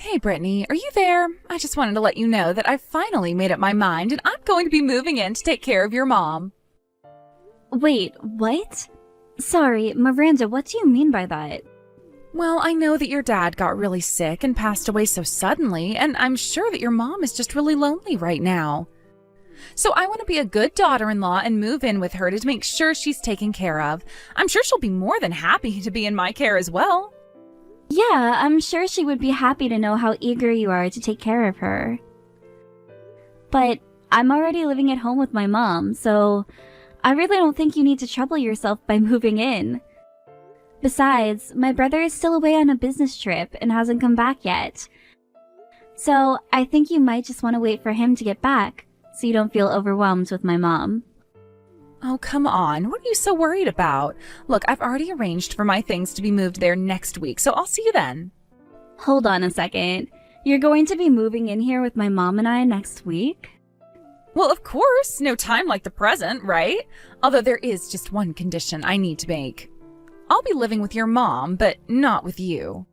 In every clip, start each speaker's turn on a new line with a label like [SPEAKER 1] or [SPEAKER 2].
[SPEAKER 1] Hey Brittany, are you there? I just wanted to let you know that I've finally made up my mind and I'm going to be moving in to take care of your mom.
[SPEAKER 2] Wait, what? Sorry, Miranda, what do you mean by that?
[SPEAKER 1] Well, I know that your dad got really sick and passed away so suddenly, and I'm sure that your mom is just really lonely right now. So I want to be a good daughter-in-law and move in with her to make sure she's taken care of. I'm sure she'll be more than happy to be in my care as well.
[SPEAKER 2] Yeah, I'm sure she would be happy to know how eager you are to take care of her. But I'm already living at home with my mom, so I really don't think you need to trouble yourself by moving in. Besides, my brother is still away on a business trip and hasn't come back yet. So I think you might just want to wait for him to get back, so you don't feel overwhelmed with my mom.
[SPEAKER 1] Oh, come on. What are you so worried about? Look, I've already arranged for my things to be moved there next week, so I'll see you then.
[SPEAKER 2] Hold on a second. You're going to be moving in here with my mom and I next week?
[SPEAKER 1] Well, of course. No time like the present, right? Although there is just one condition I need to make. I'll be living with your mom, but not with you.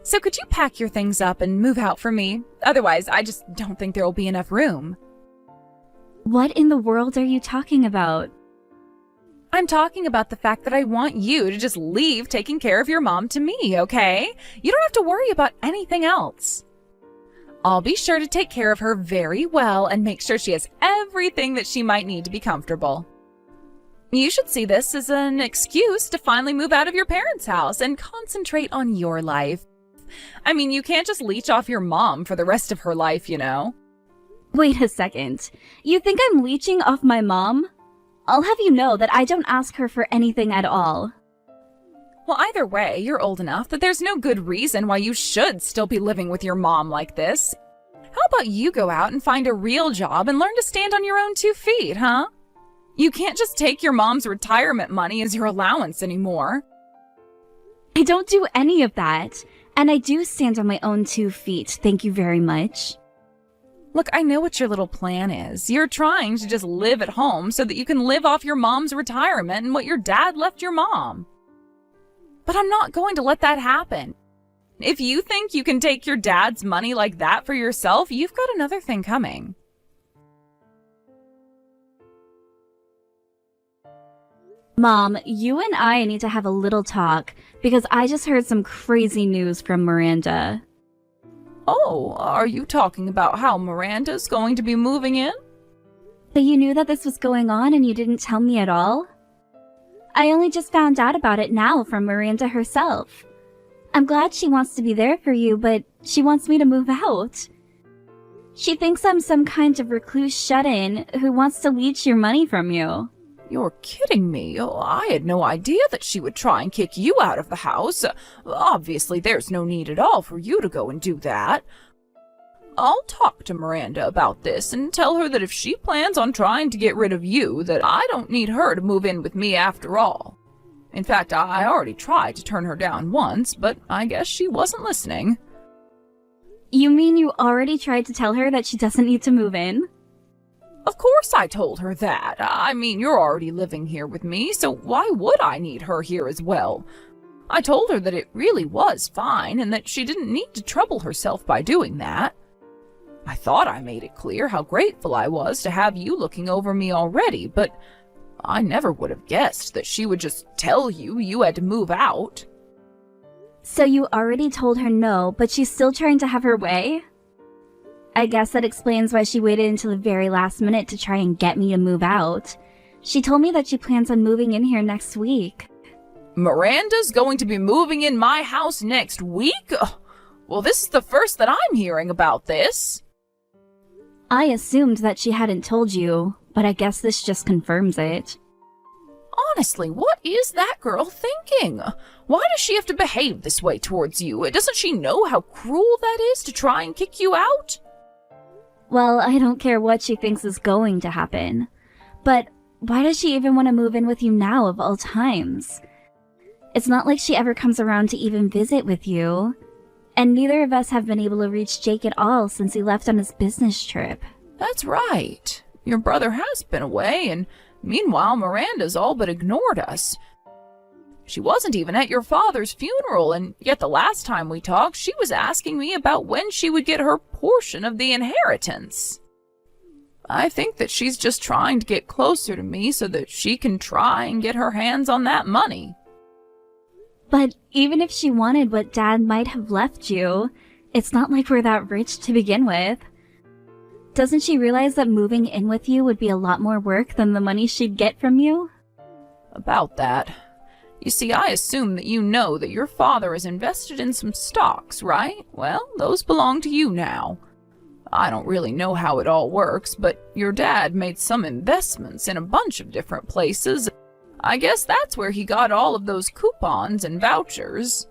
[SPEAKER 1] So could you pack your things up and move out for me? Otherwise, I just don't think there will be enough room.
[SPEAKER 2] What in the world are you talking about?
[SPEAKER 1] I'm talking about the fact that I want you to just leave taking care of your mom to me, okay? You don't have to worry about anything else. I'll be sure to take care of her very well and make sure she has everything that she might need to be comfortable. You should see this as an excuse to finally move out of your parents' house and concentrate on your life. I mean, you can't just leech off your mom for the rest of her life, you know?
[SPEAKER 2] Wait a second. You think I'm leeching off my mom? I'll have you know that I don't ask her for anything at all.
[SPEAKER 1] Well, either way, you're old enough that there's no good reason why you should still be living with your mom like this. How about you go out and find a real job and learn to stand on your own 2 feet, huh? You can't just take your mom's retirement money as your allowance anymore.
[SPEAKER 2] I don't do any of that, and I do stand on my own 2 feet, thank you very much.
[SPEAKER 1] Look, I know what your little plan is. You're trying to just live at home so that you can live off your mom's retirement and what your dad left your mom. But I'm not going to let that happen. If you think you can take your dad's money like that for yourself, you've got another thing coming.
[SPEAKER 2] Mom, you and I need to have a little talk, because I just heard some crazy news from Miranda.
[SPEAKER 1] Oh, are you talking about how Miranda's going to be moving in?
[SPEAKER 2] So you knew that this was going on and you didn't tell me at all? I only just found out about it now from Miranda herself. I'm glad she wants to be there for you, but she wants me to move out. She thinks I'm some kind of recluse shut-in who wants to leech your money from you.
[SPEAKER 1] You're kidding me. Oh, I had no idea that she would try and kick you out of the house. Obviously, there's no need at all for you to go and do that. I'll talk to Miranda about this and tell her that if she plans on trying to get rid of you, that I don't need her to move in with me after all. In fact, I already tried to turn her down once, but I guess she wasn't listening.
[SPEAKER 2] You mean you already tried to tell her that she doesn't need to move in?
[SPEAKER 1] Of course I told her that. I mean, you're already living here with me, so why would I need her here as well? I told her that it really was fine and that she didn't need to trouble herself by doing that. I thought I made it clear how grateful I was to have you looking over me already, but I never would have guessed that she would just tell you had to move out.
[SPEAKER 2] So you already told her no, but she's still trying to have her way? I guess that explains why she waited until the very last minute to try and get me to move out. She told me that she plans on moving in here next week.
[SPEAKER 1] Miranda's going to be moving in my house next week? Well, this is the first that I'm hearing about this.
[SPEAKER 2] I assumed that she hadn't told you, but I guess this just confirms it.
[SPEAKER 1] Honestly, what is that girl thinking? Why does she have to behave this way towards you? Doesn't she know how cruel that is to try and kick you out?
[SPEAKER 2] Well, I don't care what she thinks is going to happen. But why does she even want to move in with you now of all times? It's not like she ever comes around to even visit with you. And neither of us have been able to reach Jake at all since he left on his business trip.
[SPEAKER 1] That's right. Your brother has been away, and meanwhile Miranda's all but ignored us. She wasn't even at your father's funeral, and yet the last time we talked, she was asking me about when she would get her portion of the inheritance. I think that she's just trying to get closer to me so that she can try and get her hands on that money.
[SPEAKER 2] But even if she wanted what Dad might have left you, it's not like we're that rich to begin with. Doesn't she realize that moving in with you would be a lot more work than the money she'd get from you?
[SPEAKER 1] About that. You see, I assume that you know that your father is invested in some stocks, right? Well, those belong to you now. I don't really know how it all works, but your dad made some investments in a bunch of different places. I guess that's where he got all of those coupons and vouchers.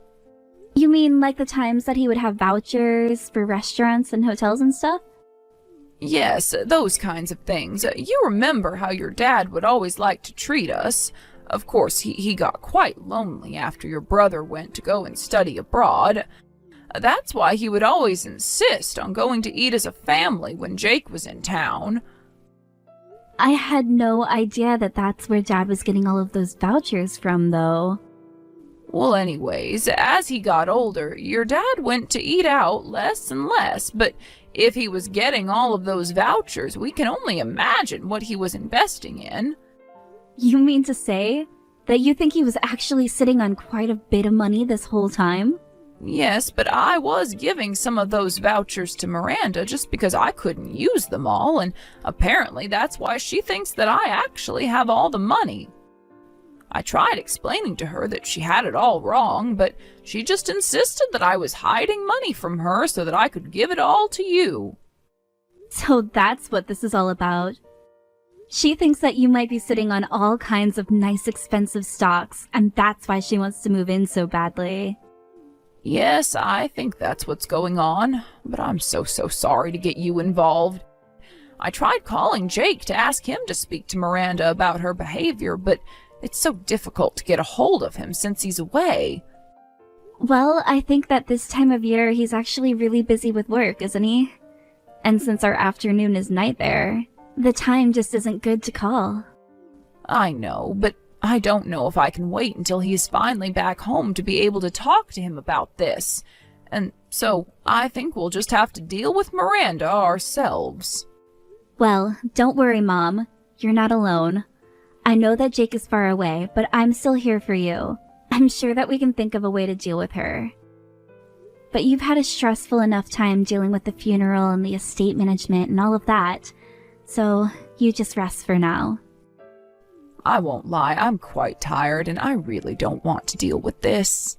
[SPEAKER 2] You mean like the times that he would have vouchers for restaurants and hotels and stuff?
[SPEAKER 1] Yes, those kinds of things. You remember how your dad would always like to treat us. Of course, he got quite lonely after your brother went to go and study abroad. That's why he would always insist on going to eat as a family when Jake was in town.
[SPEAKER 2] I had no idea that that's where Dad was getting all of those vouchers from, though.
[SPEAKER 1] Well, anyways, as he got older, your dad went to eat out less and less, but if he was getting all of those vouchers, we can only imagine what he was investing in.
[SPEAKER 2] You mean to say that you think he was actually sitting on quite a bit of money this whole time?
[SPEAKER 1] Yes, but I was giving some of those vouchers to Miranda just because I couldn't use them all, and apparently that's why she thinks that I actually have all the money. I tried explaining to her that she had it all wrong, but she just insisted that I was hiding money from her so that I could give it all to you.
[SPEAKER 2] So that's what this is all about. She thinks that you might be sitting on all kinds of nice expensive stocks, and that's why she wants to move in so badly.
[SPEAKER 1] Yes, I think that's what's going on, but I'm so sorry to get you involved. I tried calling Jake to ask him to speak to Miranda about her behavior, but it's so difficult to get a hold of him since he's away.
[SPEAKER 2] Well, I think that this time of year he's actually really busy with work, isn't he? And since our afternoon is night there, the time just isn't good to call.
[SPEAKER 1] I know, but I don't know if I can wait until he is finally back home to be able to talk to him about this. And so I think we'll just have to deal with Miranda ourselves.
[SPEAKER 2] Well, don't worry, Mom. You're not alone. I know that Jake is far away, but I'm still here for you. I'm sure that we can think of a way to deal with her. But you've had a stressful enough time dealing with the funeral and the estate management and all of that. So, you just rest for now.
[SPEAKER 1] I won't lie, I'm quite tired and I really don't want to deal with this.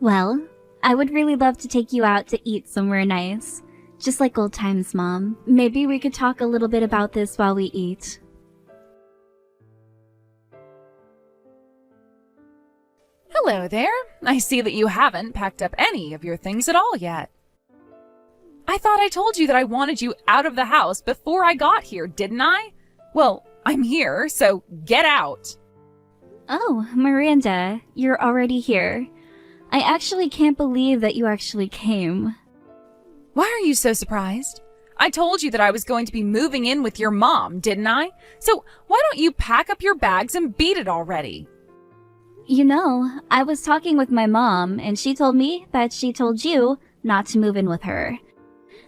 [SPEAKER 2] Well, I would really love to take you out to eat somewhere nice. Just like old times, Mom. Maybe we could talk a little bit about this while we eat.
[SPEAKER 1] Hello there. I see that you haven't packed up any of your things at all yet. I thought I told you that I wanted you out of the house before I got here, didn't I? Well, I'm here, so get out.
[SPEAKER 2] Oh, Miranda, you're already here. I actually can't believe that you actually came.
[SPEAKER 1] Why are you so surprised? I told you that I was going to be moving in with your mom, didn't I? So why don't you pack up your bags and beat it already?
[SPEAKER 2] You know, I was talking with my mom, and she told me that she told you not to move in with her.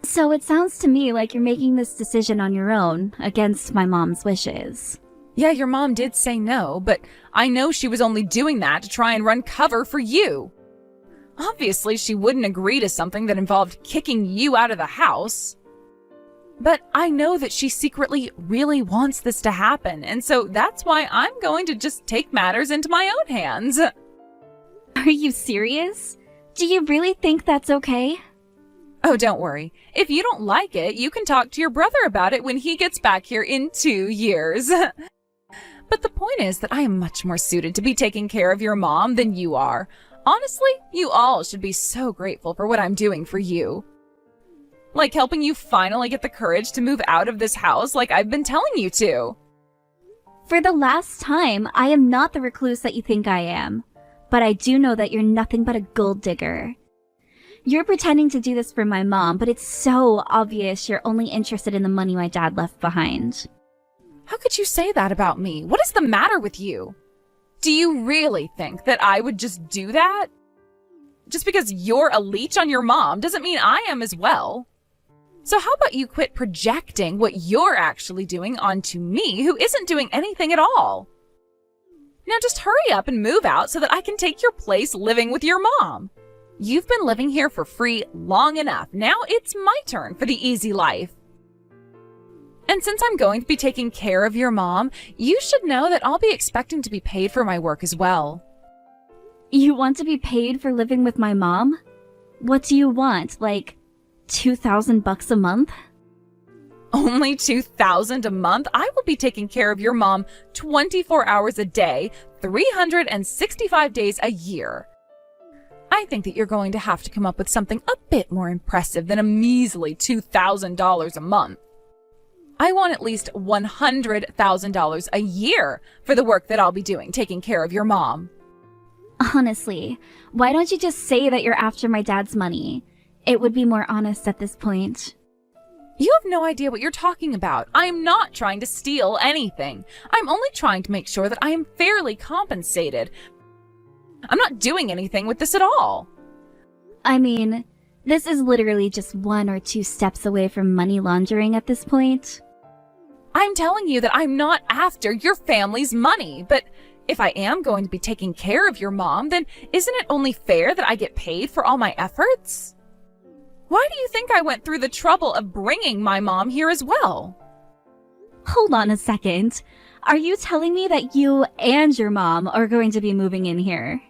[SPEAKER 2] So it sounds to me like you're making this decision on your own, against my mom's wishes.
[SPEAKER 1] Yeah, your mom did say no, but I know she was only doing that to try and run cover for you. Obviously, she wouldn't agree to something that involved kicking you out of the house. But I know that she secretly really wants this to happen, and so that's why I'm going to just take matters into my own hands.
[SPEAKER 2] Are you serious? Do you really think that's okay?
[SPEAKER 1] Oh, don't worry. If you don't like it, you can talk to your brother about it when he gets back here in 2 years. But the point is that I am much more suited to be taking care of your mom than you are. Honestly, you all should be so grateful for what I'm doing for you. Like helping you finally get the courage to move out of this house like I've been telling you to.
[SPEAKER 2] For the last time, I am not the recluse that you think I am. But I do know that you're nothing but a gold digger. You're pretending to do this for my mom, but it's so obvious you're only interested in the money my dad left behind.
[SPEAKER 1] How could you say that about me? What is the matter with you? Do you really think that I would just do that? Just because you're a leech on your mom doesn't mean I am as well. So how about you quit projecting what you're actually doing onto me, who isn't doing anything at all? Now just hurry up and move out so that I can take your place living with your mom. You've been living here for free long enough. Now it's my turn for the easy life. And since I'm going to be taking care of your mom, you should know that I'll be expecting to be paid for my work as well.
[SPEAKER 2] You want to be paid for living with my mom? What do you want, like $2,000 a month?
[SPEAKER 1] Only $2,000 a month? I will be taking care of your mom 24 hours a day, 365 days a year. I think that you're going to have to come up with something a bit more impressive than a measly $2,000 a month. I want at least $100,000 a year for the work that I'll be doing taking care of your mom.
[SPEAKER 2] Honestly, why don't you just say that you're after my dad's money? It would be more honest at this point.
[SPEAKER 1] You have no idea what you're talking about. I am not trying to steal anything. I'm only trying to make sure that I am fairly compensated. I'm not doing anything with this at all.
[SPEAKER 2] I mean, this is literally just 1 or 2 steps away from money laundering at this point.
[SPEAKER 1] I'm telling you that I'm not after your family's money, but if I am going to be taking care of your mom, then isn't it only fair that I get paid for all my efforts? Why do you think I went through the trouble of bringing my mom here as well?
[SPEAKER 2] Hold on a second. Are you telling me that you and your mom are going to be moving in here?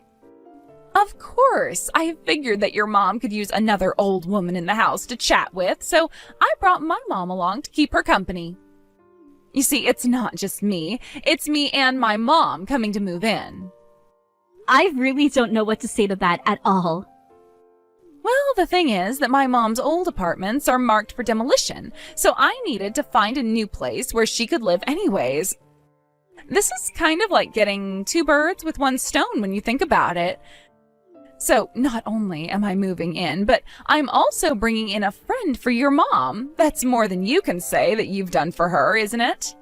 [SPEAKER 1] Of course. I figured that your mom could use another old woman in the house to chat with, so I brought my mom along to keep her company. You see, it's not just me. It's me and my mom coming to move in.
[SPEAKER 2] I really don't know what to say to that at all.
[SPEAKER 1] Well, the thing is that my mom's old apartments are marked for demolition, so I needed to find a new place where she could live anyways. This is kind of like getting 2 birds with 1 stone when you think about it. So not only am I moving in, but I'm also bringing in a friend for your mom. That's more than you can say that you've done for her, isn't it?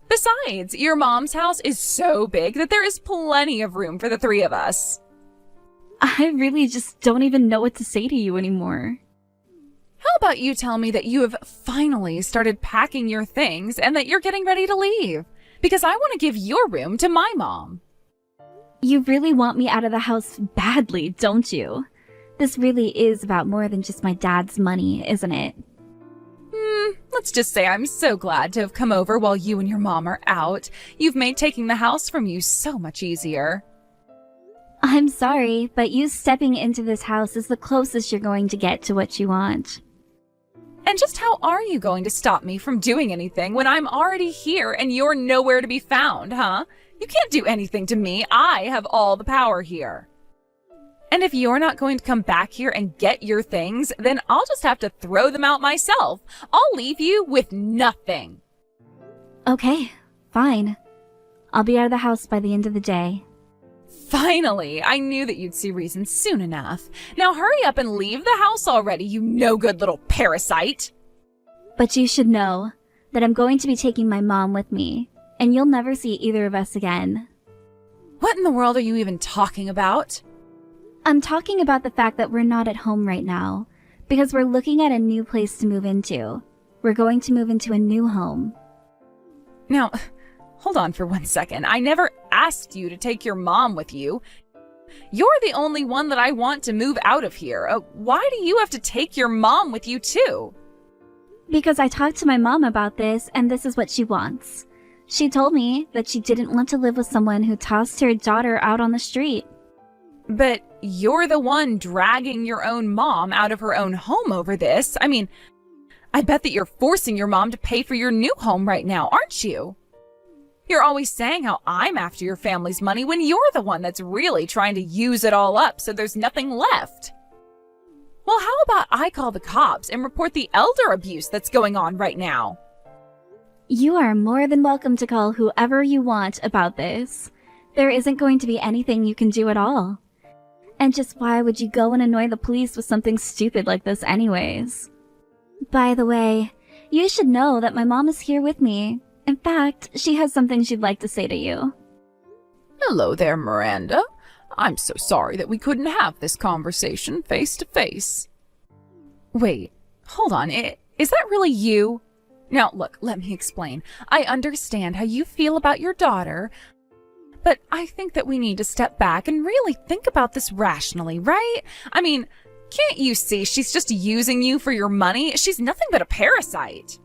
[SPEAKER 1] Besides, your mom's house is so big that there is plenty of room for the 3 of us.
[SPEAKER 2] I really just don't even know what to say to you anymore.
[SPEAKER 1] How about you tell me that you have finally started packing your things and that you're getting ready to leave? Because I want to give your room to my mom.
[SPEAKER 2] You really want me out of the house badly, don't you? This really is about more than just my dad's money, isn't it?
[SPEAKER 1] Let's just say I'm so glad to have come over while you and your mom are out. You've made taking the house from you so much easier.
[SPEAKER 2] I'm sorry, but you stepping into this house is the closest you're going to get to what you want.
[SPEAKER 1] And just how are you going to stop me from doing anything when I'm already here and you're nowhere to be found, huh? You can't do anything to me. I have all the power here. And if you're not going to come back here and get your things, then I'll just have to throw them out myself. I'll leave you with nothing.
[SPEAKER 2] Okay, fine. I'll be out of the house by the end of the day.
[SPEAKER 1] Finally, I knew that you'd see reason soon enough. Now hurry up and leave the house already, you no-good little parasite.
[SPEAKER 2] But you should know that I'm going to be taking my mom with me, and you'll never see either of us again.
[SPEAKER 1] What in the world are you even talking about?
[SPEAKER 2] I'm talking about the fact that we're not at home right now, because we're looking at a new place to move into. We're going to move into a new home.
[SPEAKER 1] Now, hold on for 1 second. I never asked you to take your mom with you. You're the only one that I want to move out of here. Why do you have to take your mom with you too?
[SPEAKER 2] Because I talked to my mom about this, and this is what she wants. She told me that she didn't want to live with someone who tossed her daughter out on the street.
[SPEAKER 1] But you're the one dragging your own mom out of her own home over this. I mean, I bet that you're forcing your mom to pay for your new home right now, aren't you? You're always saying how I'm after your family's money when you're the one that's really trying to use it all up so there's nothing left. Well, how about I call the cops and report the elder abuse that's going on right now?
[SPEAKER 2] You are more than welcome to call whoever you want about this. There isn't going to be anything you can do at all. And just why would you go and annoy the police with something stupid like this anyways? By the way, you should know that my mom is here with me. In fact, she has something she'd like to say to you.
[SPEAKER 1] Hello there, Miranda. I'm so sorry that we couldn't have this conversation face to face. Wait, hold on. Is that really you? Now, look, let me explain. I understand how you feel about your daughter, but I think that we need to step back and really think about this rationally, right? I mean, can't you see she's just using you for your money? She's nothing but a parasite.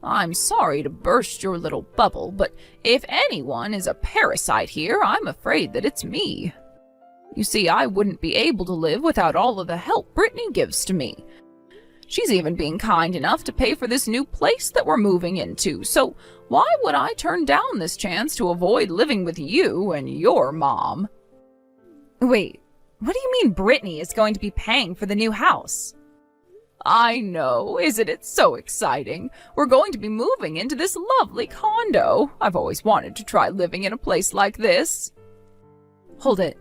[SPEAKER 1] I'm sorry to burst your little bubble, but if anyone is a parasite here, I'm afraid that it's me. You see, I wouldn't be able to live without all of the help Brittany gives to me. She's even being kind enough to pay for this new place that we're moving into, so why would I turn down this chance to avoid living with you and your mom? Wait, what do you mean Brittany is going to be paying for the new house? I know, isn't it so exciting? We're going to be moving into this lovely condo. I've always wanted to try living in a place like this. Hold it.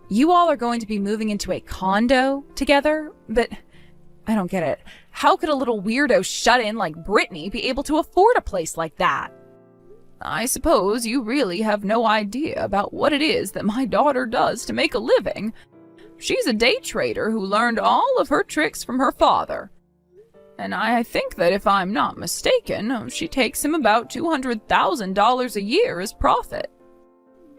[SPEAKER 1] You all are going to be moving into a condo together? But I don't get it. How could a little weirdo shut-in like Brittany be able to afford a place like that? I suppose you really have no idea about what it is that my daughter does to make a living. She's a day trader who learned all of her tricks from her father. And I think that if I'm not mistaken, she takes him about $200,000 a year as profit.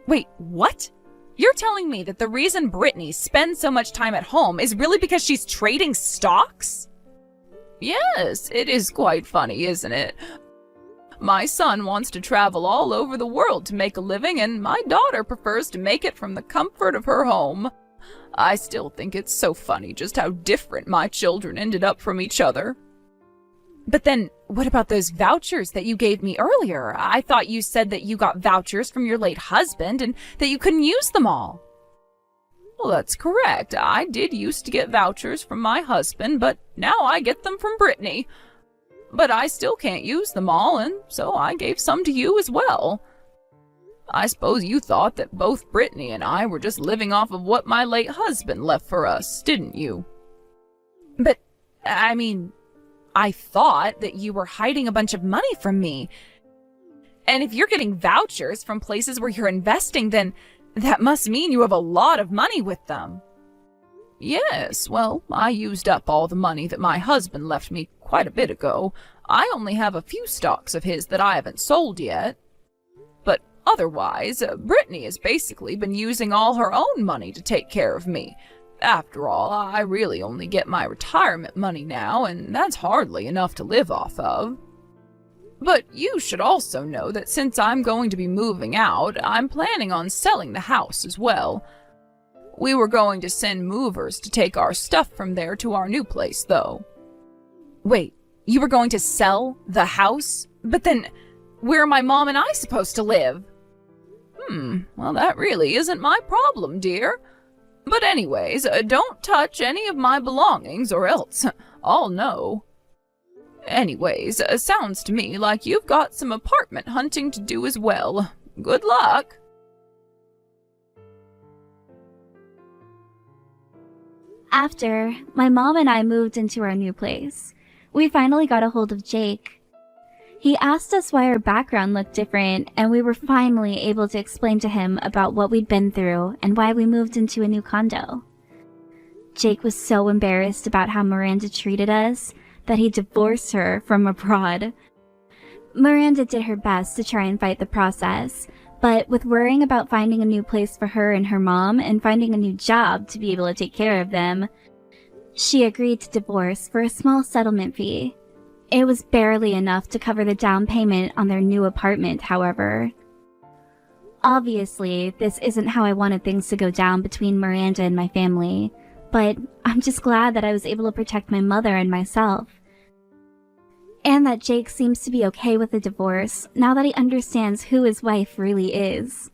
[SPEAKER 1] Wait, what? You're telling me that the reason Brittany spends so much time at home is really because she's trading stocks? Yes, it is quite funny, isn't it? My son wants to travel all over the world to make a living, and my daughter prefers to make it from the comfort of her home. I still think it's so funny just how different my children ended up from each other. But then, what about those vouchers that you gave me earlier? I thought you said that you got vouchers from your late husband and that you couldn't use them all. Well, that's correct. I did used to get vouchers from my husband, but now I get them from Brittany. But I still can't use them all, and so I gave some to you as well. I suppose you thought that both Brittany and I were just living off of what my late husband left for us, didn't you? But, I mean, I thought that you were hiding a bunch of money from me. And if you're getting vouchers from places where you're investing, then that must mean you have a lot of money with them. Yes, well, I used up all the money that my husband left me quite a bit ago. I only have a few stocks of his that I haven't sold yet. But otherwise, Brittany has basically been using all her own money to take care of me. After all, I really only get my retirement money now, and that's hardly enough to live off of. But you should also know that since I'm going to be moving out, I'm planning on selling the house as well. We were going to send movers to take our stuff from there to our new place, though. Wait, you were going to sell the house? But then, where are my mom and I supposed to live? Well, that really isn't my problem, dear. But anyways, don't touch any of my belongings or else I'll know. Anyways, sounds to me like you've got some apartment hunting to do as well. Good luck.
[SPEAKER 2] After, my mom and I moved into our new place. We finally got a hold of Jake. He asked us why our background looked different, and we were finally able to explain to him about what we'd been through and why we moved into a new condo. Jake was so embarrassed about how Miranda treated us that he divorced her from abroad. Miranda did her best to try and fight the process, but with worrying about finding a new place for her and her mom and finding a new job to be able to take care of them, she agreed to divorce for a small settlement fee. It was barely enough to cover the down payment on their new apartment, however. Obviously, this isn't how I wanted things to go down between Miranda and my family, but I'm just glad that I was able to protect my mother and myself. And that Jake seems to be okay with the divorce now that he understands who his wife really is.